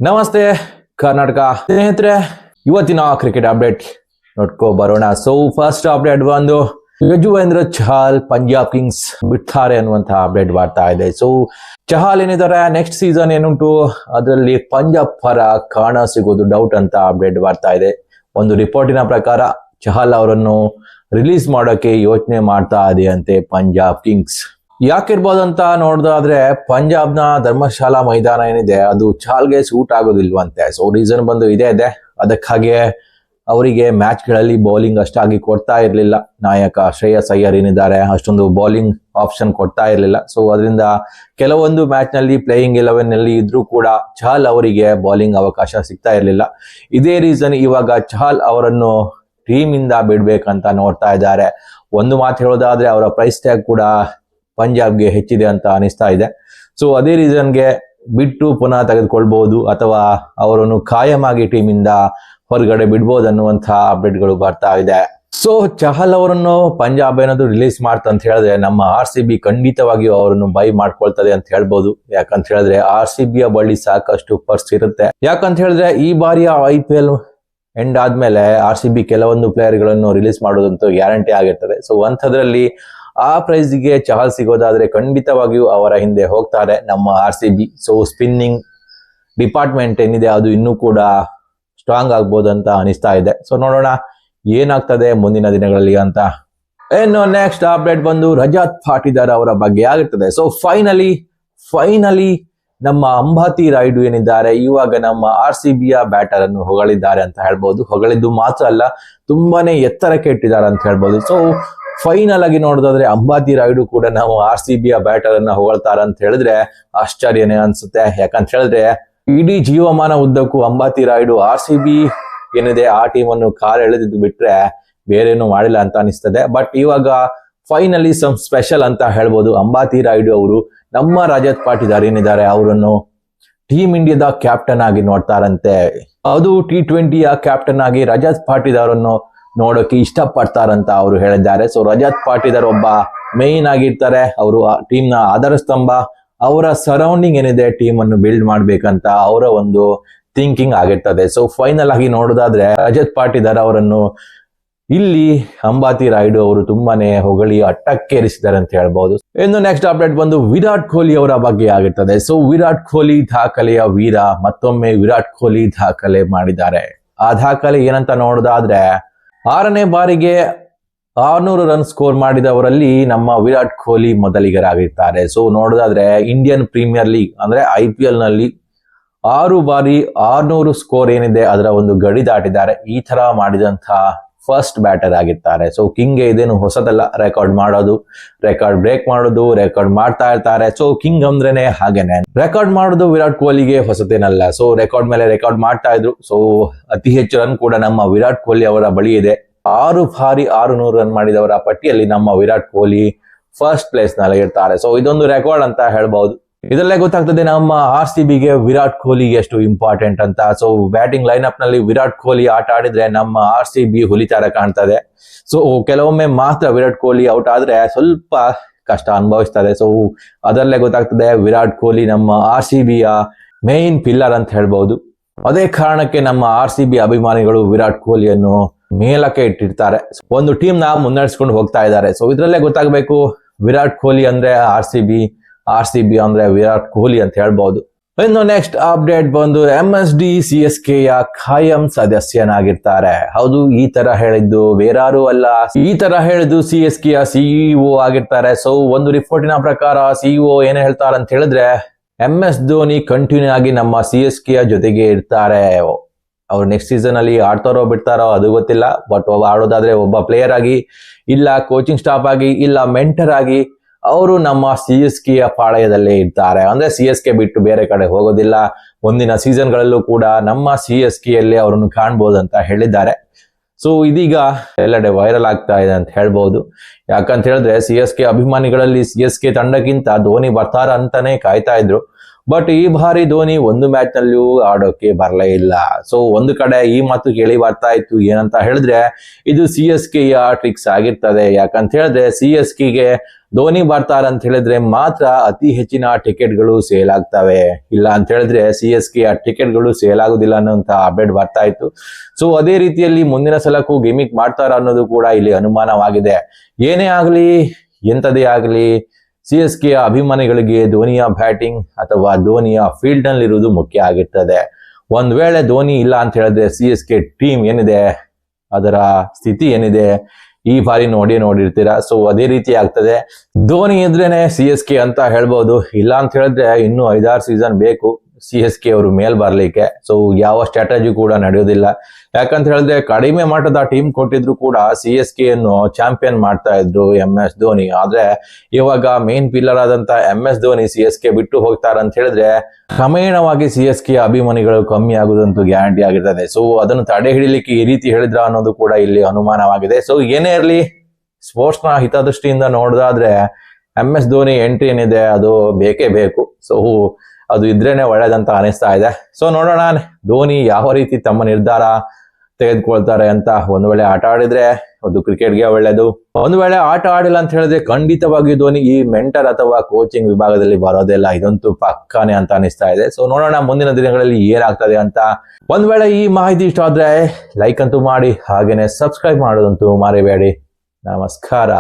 ನಮಸ್ತೆ ಕರ್ನಾಟಕ ಸ್ನೇಹಿತರೆ, ಇವತ್ತಿನ ಕ್ರಿಕೆಟ್ ಅಪ್ಡೇಟ್ ನೋಡ್ಕೊ ಬರೋಣ. ಸೊ ಫಸ್ಟ್ ಅಪ್ಡೇಟ್ ಬಂದು ಯಜುವೇಂದ್ರ ಚಹಲ್ ಪಂಜಾಬ್ ಕಿಂಗ್ಸ್ ಬಿಡ್ತಾರೆ ಅನ್ನುವಂತಹ ಅಪ್ಡೇಟ್ ಬರ್ತಾ ಇದೆ. ಸೊ ಚಹಲ್ ಏನಿದ್ದಾರೆ ನೆಕ್ಸ್ಟ್ ಸೀಸನ್ ಏನುಂಟು ಅದರಲ್ಲಿ ಪಂಜಾಬ್ ಪರ ಕಾಣ ಸಿಗೋದು ಡೌಟ್ ಅಂತ ಅಪ್ಡೇಟ್ ಬರ್ತಾ ಇದೆ. ಒಂದು ರಿಪೋರ್ಟಿನ ಪ್ರಕಾರ ಚಹಲ್ ಅವರನ್ನು ರಿಲೀಸ್ ಮಾಡೋಕೆ ಯೋಚನೆ ಮಾಡ್ತಾ ಇದೆ ಅಂತೆ ಪಂಜಾಬ್ ಕಿಂಗ್ಸ್. ಯಾಕಿರ್ಬೋದಂತ ನೋಡೋದಾದ್ರೆ ಪಂಜಾಬ್ನ ಧರ್ಮಶಾಲಾ ಮೈದಾನ ಏನಿದೆ ಅದು ಚಹಲ್ಗೆ ಸೂಟ್ ಆಗೋದಿಲ್ವಂತೆ. ಸೊ ರೀಸನ್ ಬಂದು ಇದೇ ಇದೆ. ಅದಕ್ಕಾಗಿ ಅವರಿಗೆ ಮ್ಯಾಚ್ಗಳಲ್ಲಿ ಬೌಲಿಂಗ್ ಅಷ್ಟಾಗಿ ಕೊಡ್ತಾ ಇರಲಿಲ್ಲ. ನಾಯಕ ಶ್ರೇಯಸ್ ಅಯ್ಯರ್ ಏನಿದ್ದಾರೆ ಅಷ್ಟೊಂದು ಬೌಲಿಂಗ್ ಆಪ್ಷನ್ ಕೊಡ್ತಾ ಇರಲಿಲ್ಲ. ಸೊ ಅದರಿಂದ ಕೆಲವೊಂದು ಮ್ಯಾಚ್ ನಲ್ಲಿ ಪ್ಲೇಯಿಂಗ್ 11 ನಲ್ಲಿ ಇದ್ರೂ ಕೂಡ ಚಹಲ್ ಅವರಿಗೆ ಬೌಲಿಂಗ್ ಅವಕಾಶ ಸಿಗ್ತಾ ಇರಲಿಲ್ಲ. ಇದೇ ರೀಸನ್ ಇವಾಗ ಚಹಲ್ ಅವರನ್ನು ಟೀಮ್ ಇಂದ ಬಿಡ್ಬೇಕಂತ ನೋಡ್ತಾ ಇದ್ದಾರೆ. ಒಂದು ಮಾತು ಹೇಳೋದಾದ್ರೆ ಅವರ ಪ್ರೈಸ್ ಟ್ಯಾಗ್ ಕೂಡ ಪಂಜಾಬ್ಗೆ ಹೆಚ್ಚಿದೆ ಅಂತ ಅನಿಸ್ತಾ ಇದೆ. ಸೊ ಅದೇ ರೀಸನ್ಗೆ ಬಿಟ್ಟು ಪುನಃ ತೆಗೆದುಕೊಳ್ಬಹುದು ಅಥವಾ ಅವರನ್ನು ಖಾಯಂ ಆಗಿ ಟೀಮ್ ಇಂದ ಹೊರಗಡೆ ಬಿಡ್ಬೋದು ಅನ್ನುವಂತಹ ಅಪ್ಡೇಟ್ಗಳು ಬರ್ತಾ ಇದೆ. ಸೊ ಚಹಲ್ ಅವರನ್ನು ಪಂಜಾಬ್ ಏನಾದ್ರು ರಿಲೀಸ್ ಮಾಡ್ತಂತ ಹೇಳಿದ್ರೆ ನಮ್ಮ RCB ಖಂಡಿತವಾಗಿಯೂ ಅವರನ್ನು ಬೈ ಮಾಡ್ಕೊಳ್ತದೆ ಅಂತ ಹೇಳ್ಬೋದು. ಯಾಕಂತ ಹೇಳಿದ್ರೆ RCB ಯ ಬಳಿ ಸಾಕಷ್ಟು ಪರ್ಸ್ ಇರುತ್ತೆ. ಯಾಕಂತ ಹೇಳಿದ್ರೆ ಈ ಬಾರಿಯ IPL ಎಂಡ್ ಆದ್ಮೇಲೆ RCB ಕೆಲವೊಂದು ಪ್ಲೇಯರ್ ಗಳನ್ನು ರಿಲೀಸ್ ಮಾಡೋದಂತೂ ಗ್ಯಾರಂಟಿ ಆಗಿರ್ತದೆ. ಸೊ ಅಂಥದ್ರಲ್ಲಿ ಆ ಪ್ರೈಸ್ಗೆ ಚಹಲ್ ಸಿಗೋದಾದ್ರೆ ಖಂಡಿತವಾಗಿಯೂ ಅವರ ಹಿಂದೆ ಹೋಗ್ತಾರೆ ನಮ್ಮ RCB. ಸೊ ಸ್ಪಿನ್ನಿಂಗ್ ಡಿಪಾರ್ಟ್ಮೆಂಟ್ ಏನಿದೆ ಅದು ಇನ್ನೂ ಕೂಡ ಸ್ಟ್ರಾಂಗ್ ಆಗ್ಬೋದು ಅಂತ ಅನಿಸ್ತಾ ಇದೆ. ಸೊ ನೋಡೋಣ ಏನಾಗ್ತದೆ ಮುಂದಿನ ದಿನಗಳಲ್ಲಿ ಅಂತ. ಇನ್ನು ನೆಕ್ಸ್ಟ್ ಅಪ್ಡೇಟ್ ಬಂದು ರಜತ್ ಪಾಟಿದಾರ್ ಅವರ ಬಗ್ಗೆ ಆಗಿರ್ತದೆ. ಸೊ ಫೈನಲಿ ನಮ್ಮ ಅಂಬಾತಿ ರಾಯುಡು ಏನಿದ್ದಾರೆ ಇವಾಗ ನಮ್ಮ RCB ಯ ಬ್ಯಾಟರ್ ಅನ್ನು ಹೊಗಳಿದ್ದಾರೆ ಅಂತ ಹೇಳ್ಬೋದು. ಹೊಗಳಿದ್ದು ಮಾತ್ರ ಅಲ್ಲ, ತುಂಬಾನೇ ಎತ್ತರಕ್ಕೆ ಇಟ್ಟಿದ್ದಾರೆ ಅಂತ ಹೇಳ್ಬೋದು. ಸೊ ಫೈನಲ್ ಆಗಿ ನೋಡೋದಾದ್ರೆ ಅಂಬಾತಿ ರಾಯುಡು ಕೂಡ ನಾವು RCB ಯ ಬ್ಯಾಟರ್ ಅನ್ನ ಹೊಗಳ್ತಾರ ಅಂತ ಹೇಳಿದ್ರೆ ಆಶ್ಚರ್ಯನೇ ಅನ್ಸುತ್ತೆ. ಯಾಕಂತ ಹೇಳಿದ್ರೆ ಇಡೀ ಜೀವಮಾನ ಉದ್ದಕ್ಕೂ ಅಂಬಾತಿ ರಾಯುಡು RCB ಏನಿದೆ ಆ ಟೀಮ್ ಅನ್ನು ಕಾರ್ ಎಳೆದಿದ್ದು ಬಿಟ್ರೆ ಬೇರೇನು ಮಾಡಿಲ್ಲ ಅಂತ ಅನಿಸ್ತದೆ. ಬಟ್ ಇವಾಗ ಫೈನಲಿ ಸಮ್ ಸ್ಪೆಷಲ್ ಅಂತ ಹೇಳ್ಬೋದು. ಅಂಬಾತಿ ರಾಯುಡು ಅವರು ನಮ್ಮ ರಜತ್ ಪಾಟಿದಾರ್ ಏನಿದ್ದಾರೆ ಅವರನ್ನು ಟೀಮ್ ಇಂಡಿಯಾದ ಕ್ಯಾಪ್ಟನ್ ಆಗಿ ನೋಡ್ತಾರಂತೆ. ಅದು T20 ಯ ಕ್ಯಾಪ್ಟನ್ ಆಗಿ ರಜತ್ ಪಾಟಿದಾರ್ ಅನ್ನು ನೋಡೋಕೆ ಇಷ್ಟಪಡ್ತಾರಂತ ಅವರು ಹೇಳಿದ್ದಾರೆ. ಸೊ ರಜತ್ ಪಾಟಿದಾರ್ ಒಬ್ಬ ಮೇನ್ ಆಗಿರ್ತಾರೆ. ಅವರು ಟೀಮ್ ನ ಆಧಾರ ಸ್ತಂಭ. ಅವರ ಸರೌಂಡಿಂಗ್ ಏನಿದೆ ಟೀಮ್ ಅನ್ನು ಬಿಲ್ಡ್ ಮಾಡ್ಬೇಕಂತ ಅವರ ಒಂದು ಥಿಂಕಿಂಗ್ ಆಗಿರ್ತದೆ. ಸೊ ಫೈನಲ್ ಆಗಿ ನೋಡೋದಾದ್ರೆ ರಜತ್ ಪಾಟಿದಾರ್ ಅವರನ್ನು ಇಲ್ಲಿ ಅಂಬಾತಿ ರಾಯುಡು ಅವರು ತುಂಬಾನೇ ಹೊಗಳಿ ಅಟ್ಟಕ್ಕೇರಿಸಿದ್ದಾರೆ ಅಂತ ಹೇಳ್ಬಹುದು. ಇನ್ನು ನೆಕ್ಸ್ಟ್ ಅಪ್ಡೇಟ್ ಬಂದು ವಿರಾಟ್ ಕೊಹ್ಲಿ ಅವರ ಬಗ್ಗೆ ಆಗಿರ್ತದೆ. ಸೊ ವಿರಾಟ್ ಕೊಹ್ಲಿ ದಾಖಲೆಯ ವೀರ ಮತ್ತೊಮ್ಮೆ ವಿರಾಟ್ ಕೊಹ್ಲಿ ದಾಖಲೆ ಮಾಡಿದ್ದಾರೆ. ಆ ದಾಖಲೆ ಏನಂತ ನೋಡೋದಾದ್ರೆ 6ನೇ ಬಾರಿಗೆ 600 ರನ್ ಸ್ಕೋರ್ ಮಾಡಿದವರಲ್ಲಿ ನಮ್ಮ ವಿರಾಟ್ ಕೊಹ್ಲಿ ಮೊದಲಿಗರಾಗಿರ್ತಾರೆ. ಸೊ ನೋಡೋದಾದ್ರೆ ಇಂಡಿಯನ್ ಪ್ರೀಮಿಯರ್ ಲೀಗ್ ಅಂದ್ರೆ IPL ನಲ್ಲಿ 6 ಬಾರಿ 600 ಸ್ಕೋರ್ ಏನಿದೆ ಅದರ ಒಂದು ಗಡಿ ದಾಟಿದ್ದಾರೆ. ಈ ತರ ಮಾಡಿದಂತಹ ಫಸ್ಟ್ ಬ್ಯಾಟರ್ ಆಗಿರ್ತಾರೆ. ಸೊ ಕಿಂಗ್ ಇದೇನು ಹೊಸದಲ್ಲ, ರೆಕಾರ್ಡ್ ಮಾಡೋದು, ರೆಕಾರ್ಡ್ ಬ್ರೇಕ್ ಮಾಡೋದು, ರೆಕಾರ್ಡ್ ಮಾಡ್ತಾ ಇರ್ತಾರೆ. ಸೊ ಕಿಂಗ್ ಅಂದ್ರೇನೆ ಹಾಗೇನೆ, ರೆಕಾರ್ಡ್ ಮಾಡೋದು ವಿರಾಟ್ ಕೊಹ್ಲಿಗೆ ಹೊಸತೇನಲ್ಲ. ಸೊ ರೆಕಾರ್ಡ್ ಮೇಲೆ ರೆಕಾರ್ಡ್ ಮಾಡ್ತಾ ಇದ್ರು. ಸೊ ಅತಿ ಹೆಚ್ಚು ರನ್ ಕೂಡ ನಮ್ಮ ವಿರಾಟ್ ಕೊಹ್ಲಿ ಅವರ ಬಳಿ ಇದೆ. 6 ಬಾರಿ 600 ರನ್ ಮಾಡಿದವರ ಪಟ್ಟಿಯಲ್ಲಿ ನಮ್ಮ ವಿರಾಟ್ ಕೊಹ್ಲಿ ಫಸ್ಟ್ ಪ್ಲೇಸ್ ನಲ್ಲಿ ಇರ್ತಾರೆ. ಸೊ ಇದೊಂದು ರೆಕಾರ್ಡ್ ಅಂತ ಹೇಳ್ಬಹುದು. ಇದರಲ್ಲೇ ಗೊತ್ತಾಗ್ತದೆ ನಮ್ಮ RCB ಗೆ ವಿರಾಟ್ ಕೊಹ್ಲಿ ಎಷ್ಟು ಇಂಪಾರ್ಟೆಂಟ್ ಅಂತ. ಸೊ ಬ್ಯಾಟಿಂಗ್ ಲೈನ್ ಅಪ್ ನಲ್ಲಿ ವಿರಾಟ್ ಕೊಹ್ಲಿ ಆಟ ಆಡಿದ್ರೆ ನಮ್ಮ RCB ಹುಲಿತರ ಕಾಣ್ತದೆ. ಸೊ ಕೆಲವೊಮ್ಮೆ ಮಾತ್ರ ವಿರಾಟ್ ಕೊಹ್ಲಿ ಔಟ್ ಆದ್ರೆ ಸ್ವಲ್ಪ ಕಷ್ಟ ಅನುಭವಿಸ್ತದೆ. ಸೊ ಅದರಲ್ಲೇ ಗೊತ್ತಾಗ್ತದೆ ವಿರಾಟ್ ಕೊಹ್ಲಿ ನಮ್ಮ RCB ಯ ಮೇನ್ ಪಿಲ್ಲರ್ ಅಂತ ಹೇಳ್ಬಹುದು. ಅದೇ ಕಾರಣಕ್ಕೆ ನಮ್ಮ RCB ಅಭಿಮಾನಿಗಳು ವಿರಾಟ್ ಕೊಹ್ಲಿಯನ್ನು ಮೇಲಕ್ಕೆ ಇಟ್ಟಿರ್ತಾರೆ. ಒಂದು ಟೀಮ್ ನ ಮುನ್ನಡೆಸ್ಕೊಂಡು ಹೋಗ್ತಾ ಇದ್ದಾರೆ. ಸೊ ಇದ್ರಲ್ಲೇ ಗೊತ್ತಾಗಬೇಕು ವಿರಾಟ್ ಕೊಹ್ಲಿ ಅಂದ್ರೆ RCB ಅಂದ್ರೆ ವಿರಾಟ್ ಕೊಹ್ಲಿ ಅಂತ ಹೇಳ್ಬಹುದು. ಇನ್ನು ನೆಕ್ಸ್ಟ್ ಅಪ್ಡೇಟ್ ಬಂದು MSD CSK ಯ ಖಾಯಂ ಸದಸ್ಯನಾಗಿರ್ತಾರೆ. ಹೌದು, ಈ ತರ ಹೇಳಿದ್ದು ಬೇರಾರು ಅಲ್ಲ, ಈ ತರ ಹೇಳಿದ್ದು CSK ಯ CEO ಆಗಿರ್ತಾರೆ. ಸೊ ಒಂದು ರಿಪೋರ್ಟಿನ ಪ್ರಕಾರ CEO ಏನ್ ಹೇಳ್ತಾರೆ ಅಂತ ಹೇಳಿದ್ರೆ MS ಧೋನಿ ಕಂಟಿನ್ಯೂ ಆಗಿ ನಮ್ಮ CSK ಯ ಜೊತೆಗೆ ಇರ್ತಾರೆ. ಅವ್ರು ನೆಕ್ಸ್ಟ್ ಸೀಸನ್ ಅಲ್ಲಿ ಆಡ್ತಾರೋ ಬಿಡ್ತಾರೋ ಅದು ಗೊತ್ತಿಲ್ಲ. ಬಟ್ ಆಡೋದಾದ್ರೆ ಒಬ್ಬ ಪ್ಲೇಯರ್ ಆಗಿ, ಇಲ್ಲ ಕೋಚಿಂಗ್ ಸ್ಟಾಫ್ ಆಗಿ, ಇಲ್ಲ ಮೆಂಟರ್ ಆಗಿ ಅವರು ನಮ್ಮ CSK ಯ ಪಾಳಯದಲ್ಲೇ ಇರ್ತಾರೆ. ಅಂದ್ರೆ CSK ಬಿಟ್ಟು ಬೇರೆ ಕಡೆ ಹೋಗೋದಿಲ್ಲ. ಮುಂದಿನ ಸೀಸನ್ ಗಳಲ್ಲೂ ಕೂಡ ನಮ್ಮ CSK ಯಲ್ಲಿ ಅವರನ್ನು ಕಾಣ್ಬೋದು ಅಂತ ಹೇಳಿದ್ದಾರೆ. ಸೊ ಇದೀಗ ಎಲ್ಲೆಡೆ ವೈರಲ್ ಆಗ್ತಾ ಇದೆ ಅಂತ ಹೇಳ್ಬಹುದು. ಯಾಕಂತ ಹೇಳಿದ್ರೆ CSK ಅಭಿಮಾನಿಗಳಲ್ಲಿ CSK ತಂಡಕ್ಕಿಂತ ಧೋನಿ ಬರ್ತಾರ ಅಂತಾನೆ ಕಾಯ್ತಾ ಇದ್ರು. ಬಟ್ ಈ ಬಾರಿ ಧೋನಿ ಒಂದು ಮ್ಯಾಚ್ ನಲ್ಲೂ ಆಡೋಕೆ ಬರಲೇ ಇಲ್ಲ. ಸೊ ಒಂದು ಕಡೆ ಈ ಮಾತು ಕೇಳಿ ಬರ್ತಾ ಇತ್ತು, ಏನಂತ ಹೇಳಿದ್ರೆ ಇದು CSKಯ ಟ್ರಿಕ್ಸ್ ಆಗಿರ್ತದೆ. ಯಾಕಂತ ಹೇಳಿದ್ರೆ CSKಗೆ ಧೋನಿ ಬರ್ತಾರಂತ ಹೇಳಿದ್ರೆ ಮಾತ್ರ ಅತಿ ಹೆಚ್ಚಿನ ಟಿಕೆಟ್ಗಳು ಸೇಲ್ ಆಗ್ತವೆ, ಇಲ್ಲ ಅಂತ ಹೇಳಿದ್ರೆ CSKಯ ಟಿಕೆಟ್ಗಳು ಸೇಲ್ ಆಗುದಿಲ್ಲ ಅನ್ನೋಂತ ಅಪ್ಡೇಟ್ ಬರ್ತಾ ಇತ್ತು. ಸೊ ಅದೇ ರೀತಿಯಲ್ಲಿ ಮುಂದಿನ ಸಲಕ್ಕೂ ಗಿಮಿಕ್ ಮಾಡ್ತಾರ ಅನ್ನೋದು ಕೂಡ ಇಲ್ಲಿ ಅನುಮಾನವಾಗಿದೆ. ಏನೇ ಆಗಲಿ ಎಂಥದೇ ಆಗಲಿ CSKಯ ಅಭಿಮಾನಿಗಳಿಗೆ ಧೋನಿಯ ಬ್ಯಾಟಿಂಗ್ ಅಥವಾ ಧೋನಿಯ ಫೀಲ್ಡ್ ನಲ್ಲಿ ಇರುವುದು ಮುಖ್ಯ ಆಗಿರ್ತದೆ. ಒಂದ್ ವೇಳೆ ಧೋನಿ ಇಲ್ಲ ಅಂತ ಹೇಳಿದ್ರೆ CSK ಟೀಮ್ ಏನಿದೆ ಅದರ ಸ್ಥಿತಿ ಏನಿದೆ ಈ ಬಾರಿ ನೋಡಿರ್ತೀರಾ. ಸೊ ಅದೇ ರೀತಿ ಆಗ್ತದೆ. ಧೋನಿ ಇದ್ರೇನೆ CSK ಅಂತ ಹೇಳ್ಬೋದು, ಇಲ್ಲ ಅಂತ ಹೇಳಿದ್ರೆ ಇನ್ನು 5-6 ಸೀಸನ್ ಬೇಕು CSK ಅವರು ಮೇಲ್ ಬರ್ಲಿಕ್ಕೆ. ಸೊ ಯಾವ ಸ್ಟ್ರಾಟಜಿ ಕೂಡ ನಡೆಯೋದಿಲ್ಲ. ಯಾಕಂತ ಹೇಳಿದ್ರೆ ಕಡಿಮೆ ಮಟ್ಟದ ಟೀಮ್ ಕೊಟ್ಟಿದ್ರು ಕೂಡ CSK ಅನ್ನು ಚಾಂಪಿಯನ್ ಮಾಡ್ತಾ ಇದ್ರು MS ಧೋನಿ. ಆದ್ರೆ ಇವಾಗ ಮೇನ್ ಪಿಲ್ಲರ್ ಆದಂತ MS ಧೋನಿ CSK ಬಿಟ್ಟು ಹೋಗ್ತಾರಂತ ಹೇಳಿದ್ರೆ ಕ್ರಮೇಣವಾಗಿ CSK ಅಭಿಮಾನಿಗಳು ಕಮ್ಮಿ ಆಗುದಂತೂ ಗ್ಯಾರಂಟಿ ಆಗಿರ್ತದೆ. ಸೊ ಅದನ್ನು ತಡೆ ಹಿಡಿಲಿಕ್ಕೆ ಈ ರೀತಿ ಹೇಳಿದ್ರ ಅನ್ನೋದು ಕೂಡ ಇಲ್ಲಿ ಅನುಮಾನವಾಗಿದೆ. ಸೊ ಏನೇ ಇರಲಿ, ಸ್ಪೋರ್ಟ್ಸ್ ನ ಹಿತದೃಷ್ಟಿಯಿಂದ ನೋಡೋದಾದ್ರೆ MS ಧೋನಿ ಎಂಟ್ರಿ ಏನಿದೆ ಅದು ಬೇಕೇ ಬೇಕು. ಸೊ ಅದು ಇದ್ರೇನೆ ಒಳ್ಳೇದಂತ ಅನಿಸ್ತಾ ಇದೆ. ಸೊ ನೋಡೋಣ ಧೋನಿ ಯಾವ ರೀತಿ ತಮ್ಮ ನಿರ್ಧಾರ ತೆಗೆದುಕೊಳ್ತಾರೆ ಅಂತ. ಒಂದು ವೇಳೆ ಆಟ ಆಡಿದ್ರೆ ಅದು ಕ್ರಿಕೆಟ್ಗೆ ಒಳ್ಳೇದು, ಒಂದು ವೇಳೆ ಆಟ ಆಡಿಲ್ಲ ಅಂತ ಹೇಳಿದ್ರೆ ಖಂಡಿತವಾಗಿ ಧೋನಿ ಈ ಮೆಂಟರ್ ಅಥವಾ ಕೋಚಿಂಗ್ ವಿಭಾಗದಲ್ಲಿ ಬರೋದಿಲ್ಲ, ಇದಂತೂ ಪಕ್ಕಾನೆ ಅಂತ ಅನಿಸ್ತಾ ಇದೆ. ಸೊ ನೋಡೋಣ ಮುಂದಿನ ದಿನಗಳಲ್ಲಿ ಏನಾಗ್ತದೆ ಅಂತ. ಒಂದ್ ವೇಳೆ ಈ ಮಾಹಿತಿ ಇಷ್ಟ ಆದ್ರೆ ಲೈಕ್ ಅಂತೂ ಮಾಡಿ, ಹಾಗೇನೆ ಸಬ್ಸ್ಕ್ರೈಬ್ ಮಾಡೋದಂತೂ ಮರಿಬೇಡಿ. ನಮಸ್ಕಾರ.